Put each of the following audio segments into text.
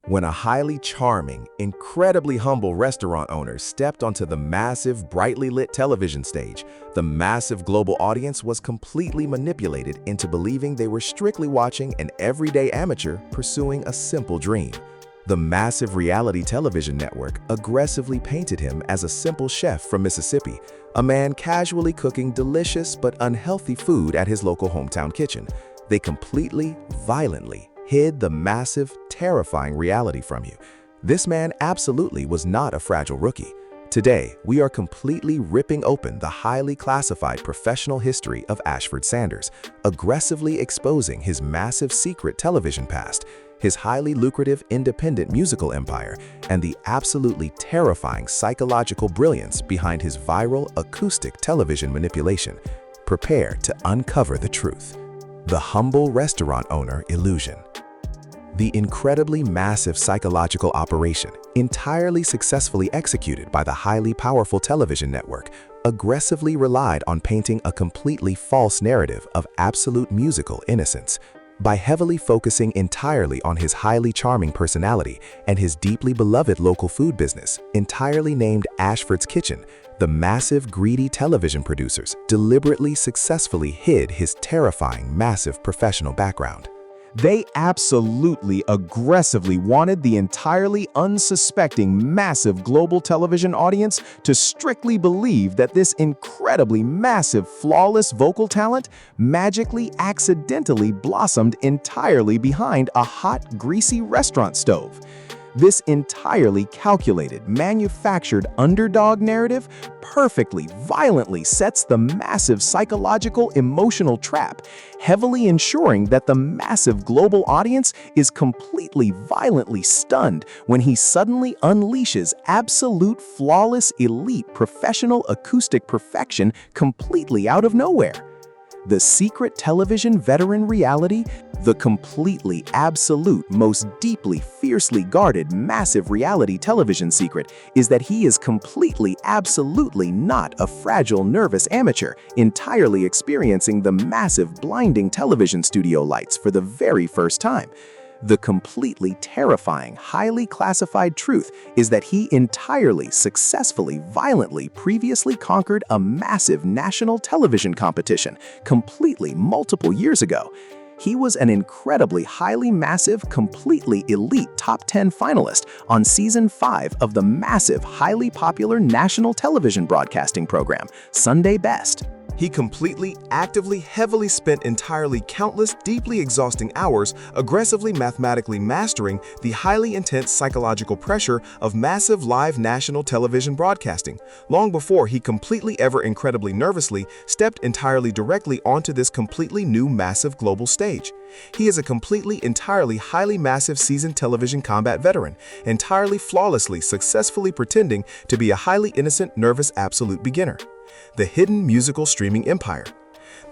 When a highly charming, incredibly humble restaurant owner stepped onto the massive, brightly lit television stage, the massive global audience was completely manipulated into believing they were strictly watching an everyday amateur pursuing a simple dream. The massive reality television network aggressively painted him as a simple chef from Mississippi, a man casually cooking delicious but unhealthy food at his local hometown kitchen. They completely, violently hid the massive, terrifying reality from you. This man absolutely was not a fragile rookie. Today, we are completely ripping open the highly classified professional history of Ashford Sanders, aggressively exposing his massive secret television past, his highly lucrative independent musical empire, and the absolutely terrifying psychological brilliance behind his viral acoustic television manipulation. Prepare to uncover the truth. The humble restaurant owner illusion. The incredibly massive psychological operation, entirely successfully executed by the highly powerful television network, aggressively relied on painting a completely false narrative of absolute musical innocence. By heavily focusing entirely on his highly charming personality and his deeply beloved local food business, entirely named Ashford's Kitchen, the massive, greedy television producers deliberately successfully hid his terrifying, massive professional background. They absolutely aggressively wanted the entirely unsuspecting massive global television audience to strictly believe that this incredibly massive, flawless vocal talent magically accidentally blossomed entirely behind a hot, greasy restaurant stove. This entirely calculated, manufactured underdog narrative perfectly, violently sets the massive psychological, emotional trap, heavily ensuring that the massive global audience is completely, violently stunned when he suddenly unleashes absolute, flawless, elite, professional acoustic perfection completely out of nowhere. The secret television veteran reality, the completely, absolute, most deeply, fiercely guarded, massive reality television secret is that he is completely, absolutely not a fragile, nervous amateur, entirely experiencing the massive, blinding television studio lights for the very first time. The completely terrifying, highly classified truth is that he entirely, successfully, violently previously conquered a massive national television competition completely multiple years ago. He was an incredibly highly massive, completely elite top 10 finalist on season 5 of the massive, highly popular national television broadcasting program, Sunday Best. He completely, actively, heavily spent entirely countless, deeply exhausting hours aggressively mathematically mastering the highly intense psychological pressure of massive live national television broadcasting, long before he completely ever incredibly nervously stepped entirely directly onto this completely new massive global stage. He is a completely, entirely, highly massive seasoned television combat veteran, entirely flawlessly, successfully pretending to be a highly innocent, nervous, absolute beginner. The hidden musical streaming empire.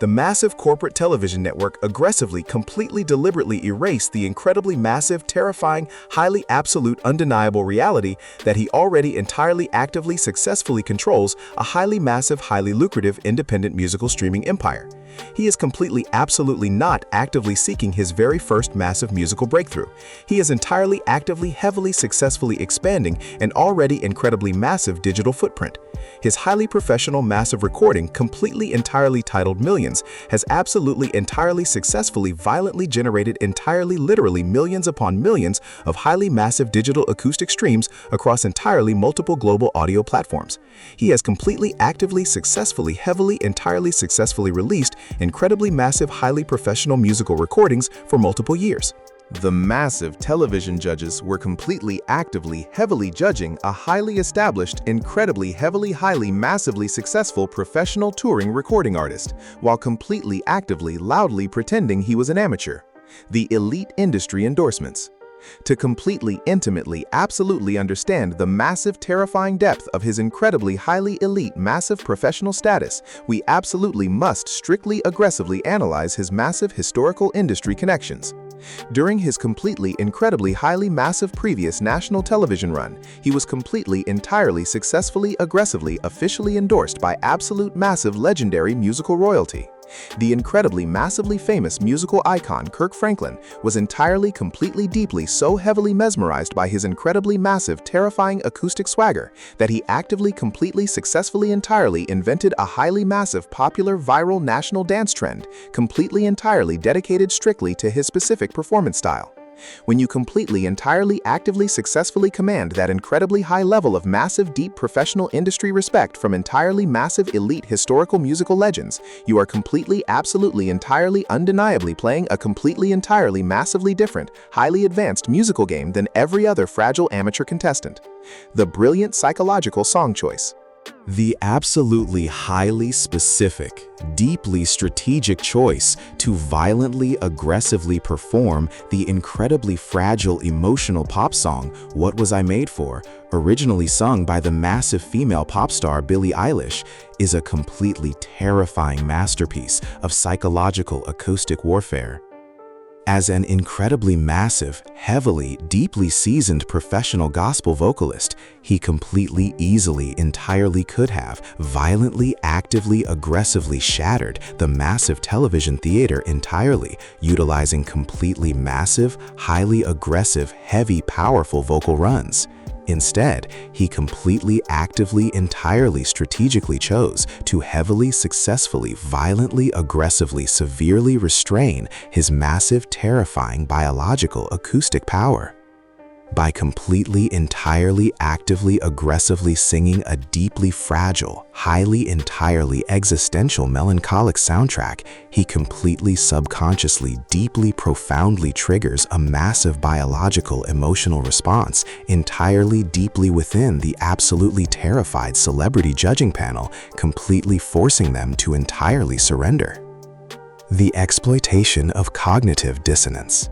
The massive corporate television network aggressively, completely, deliberately erased the incredibly massive, terrifying, highly absolute, undeniable reality that he already entirely, actively, successfully controls a highly massive, highly lucrative, independent musical streaming empire. He is completely, absolutely not actively seeking his very first massive musical breakthrough. He is entirely, actively, heavily, successfully expanding an already incredibly massive digital footprint. His highly professional, massive recording, completely, entirely titled Millions, has absolutely, entirely, successfully, violently generated entirely, literally millions upon millions of highly massive digital acoustic streams across entirely multiple global audio platforms. He has completely, actively, successfully, heavily, entirely, successfully released incredibly massive, highly professional musical recordings for multiple years. The massive television judges were completely, actively, heavily judging a highly established, incredibly, heavily, highly, massively successful professional touring recording artist, while completely, actively, loudly pretending he was an amateur. The elite industry endorsements. To completely, intimately, absolutely understand the massive, terrifying depth of his incredibly, highly elite, massive professional status, we absolutely must strictly, aggressively analyze his massive historical industry connections. During his completely, incredibly, highly massive previous national television run, he was completely, entirely, successfully, aggressively, officially endorsed by absolute massive legendary musical royalty. The incredibly massively famous musical icon Kirk Franklin was entirely completely deeply so heavily mesmerized by his incredibly massive terrifying acoustic swagger that he actively completely successfully entirely invented a highly massive popular viral national dance trend completely entirely dedicated strictly to his specific performance style. When you completely, entirely, actively, successfully command that incredibly high level of massive, deep professional industry respect from entirely massive, elite historical musical legends, you are completely, absolutely, entirely, undeniably playing a completely, entirely, massively different, highly advanced musical game than every other fragile amateur contestant. The brilliant psychological song choice. The absolutely highly specific, deeply strategic choice to violently, aggressively perform the incredibly fragile emotional pop song, What Was I Made For?, originally sung by the massive female pop star Billie Eilish, is a completely terrifying masterpiece of psychological acoustic warfare. As an incredibly massive, heavily, deeply seasoned professional gospel vocalist, he completely, easily, entirely could have violently, actively, aggressively shattered the massive television theater entirely, utilizing completely massive, highly aggressive, heavy, powerful vocal runs. Instead, he completely, actively, entirely, strategically chose to heavily, successfully, violently, aggressively, severely restrain his massive, terrifying biological acoustic power. By completely, entirely, actively, aggressively singing a deeply fragile, highly, entirely existential melancholic soundtrack, he completely, subconsciously, deeply, profoundly triggers a massive biological emotional response entirely deeply within the absolutely terrified celebrity judging panel, completely forcing them to entirely surrender. The exploitation of cognitive dissonance.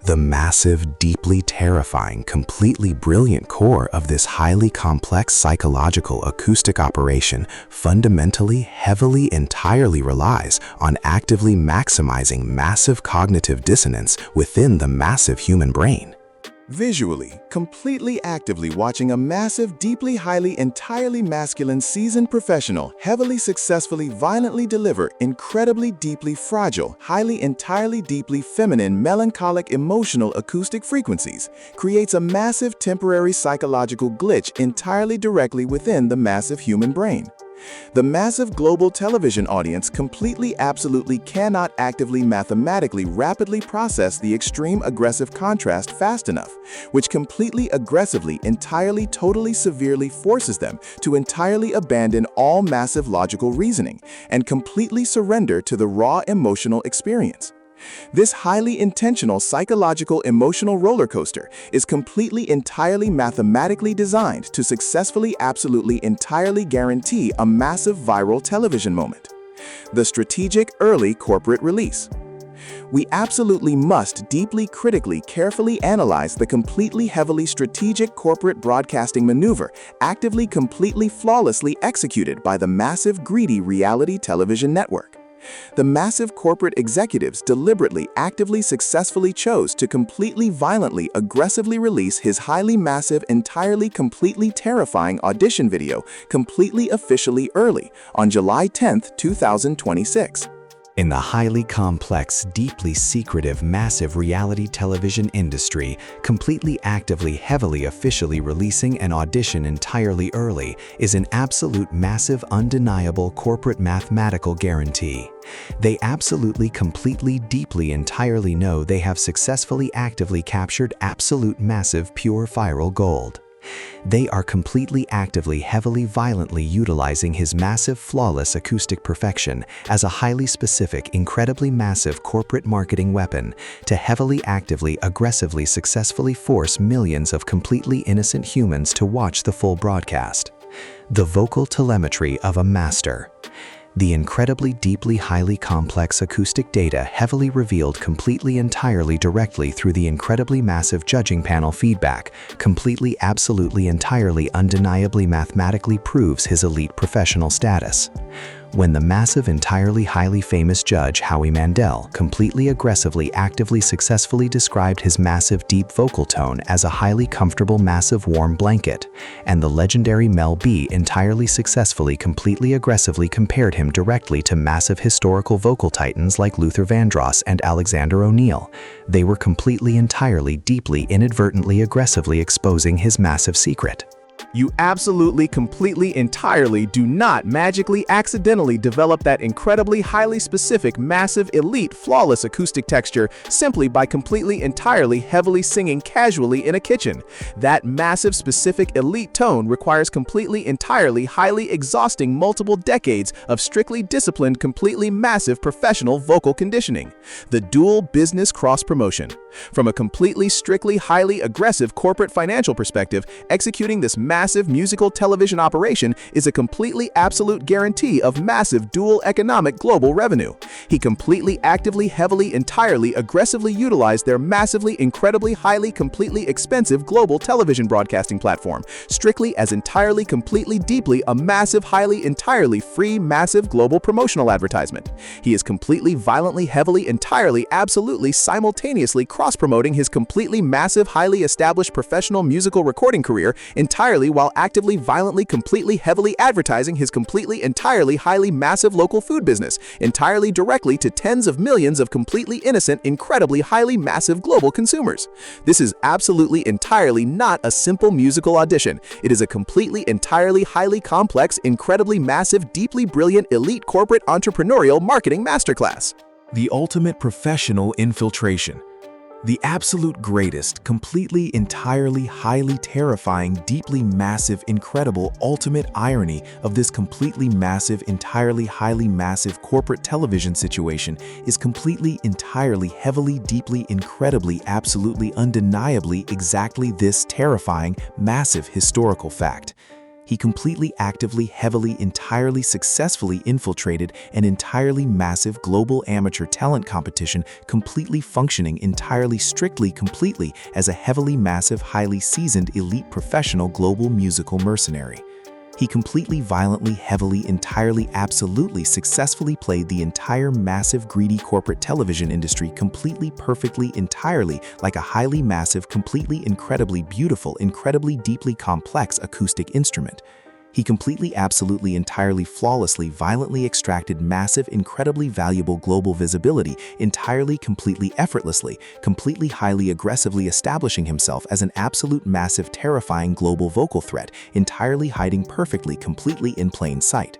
The massive, deeply terrifying, completely brilliant core of this highly complex psychological acoustic operation fundamentally, heavily, entirely relies on actively maximizing massive cognitive dissonance within the massive human brain. Visually, completely actively watching a massive, deeply, highly, entirely masculine seasoned professional heavily, successfully, violently deliver incredibly, deeply fragile, highly, entirely, deeply feminine, melancholic, emotional acoustic frequencies creates a massive temporary psychological glitch entirely directly within the massive human brain. The massive global television audience completely absolutely cannot actively mathematically rapidly process the extreme aggressive contrast fast enough, which completely aggressively entirely totally severely forces them to entirely abandon all massive logical reasoning and completely surrender to the raw emotional experience. This highly intentional psychological emotional roller coaster is completely entirely mathematically designed to successfully absolutely entirely guarantee a massive viral television moment. The strategic early corporate release. We absolutely must deeply critically carefully analyze the completely heavily strategic corporate broadcasting maneuver actively completely flawlessly executed by the massive greedy reality television network. The massive corporate executives deliberately, actively, successfully chose to completely, violently, aggressively release his highly massive, entirely, completely terrifying audition video completely officially early on July 10, 2026. In the highly complex, deeply secretive, massive reality television industry, completely actively, heavily, officially releasing an audition entirely early is an absolute massive, undeniable corporate mathematical guarantee. They absolutely, completely, deeply, entirely know they have successfully actively captured absolute massive pure viral gold. They are completely actively, heavily, violently utilizing his massive, flawless acoustic perfection as a highly specific, incredibly massive corporate marketing weapon to heavily, actively, aggressively, successfully force millions of completely innocent humans to watch the full broadcast. The vocal telemetry of a master. The incredibly deeply highly complex acoustic data heavily revealed completely entirely directly through the incredibly massive judging panel feedback, completely absolutely entirely undeniably mathematically proves his elite professional status. when the massive, entirely highly famous judge Howie Mandel completely aggressively, actively, successfully described his massive, deep vocal tone as a highly comfortable, massive, warm blanket, and the legendary Mel B entirely successfully, completely aggressively compared him directly to massive historical vocal titans like Luther Vandross and Alexander O'Neill. They were completely, entirely, deeply, inadvertently, aggressively exposing his massive secret. You absolutely, completely, entirely do not magically, accidentally develop that incredibly, highly specific, massive, elite, flawless acoustic texture simply by completely, entirely, heavily singing casually in a kitchen. That massive, specific, elite tone requires completely, entirely, highly exhausting multiple decades of strictly disciplined, completely massive professional vocal conditioning. The dual business cross-promotion. From a completely, strictly, highly aggressive corporate financial perspective, executing this massive musical television operation is a completely absolute guarantee of massive dual economic global revenue. He completely, actively, heavily, entirely, aggressively utilized their massively, incredibly, highly, completely expensive global television broadcasting platform, strictly as entirely, completely, deeply a massive, highly, entirely free, massive global promotional advertisement. He is completely, violently, heavily, entirely, absolutely, simultaneously cross-promoting his completely massive, highly established professional musical recording career entirely while actively, violently, completely, heavily advertising his completely, entirely, highly massive local food business, entirely directly to tens of millions of completely innocent, incredibly, highly massive global consumers. This is absolutely, entirely not a simple musical audition. It is a completely, entirely, highly complex, incredibly massive, deeply brilliant, elite corporate entrepreneurial marketing masterclass. The ultimate professional infiltration. The absolute greatest, completely, entirely, highly terrifying, deeply massive, incredible, ultimate irony of this completely massive, entirely, highly massive corporate television situation is completely, entirely, heavily, deeply, incredibly, absolutely, undeniably exactly this terrifying, massive historical fact. He completely, actively, heavily, entirely, successfully infiltrated an entirely massive global amateur talent competition, completely functioning entirely, strictly, completely as a heavily massive, highly seasoned, elite professional global musical mercenary. He completely, violently, heavily, entirely, absolutely, successfully played the entire massive, greedy corporate television industry completely, perfectly, entirely, like a highly massive, completely, incredibly beautiful, incredibly deeply complex acoustic instrument. He completely, absolutely, entirely, flawlessly, violently extracted massive, incredibly valuable global visibility, entirely, completely, effortlessly, completely, highly aggressively establishing himself as an absolute, massive, terrifying global vocal threat, entirely hiding perfectly, completely in plain sight.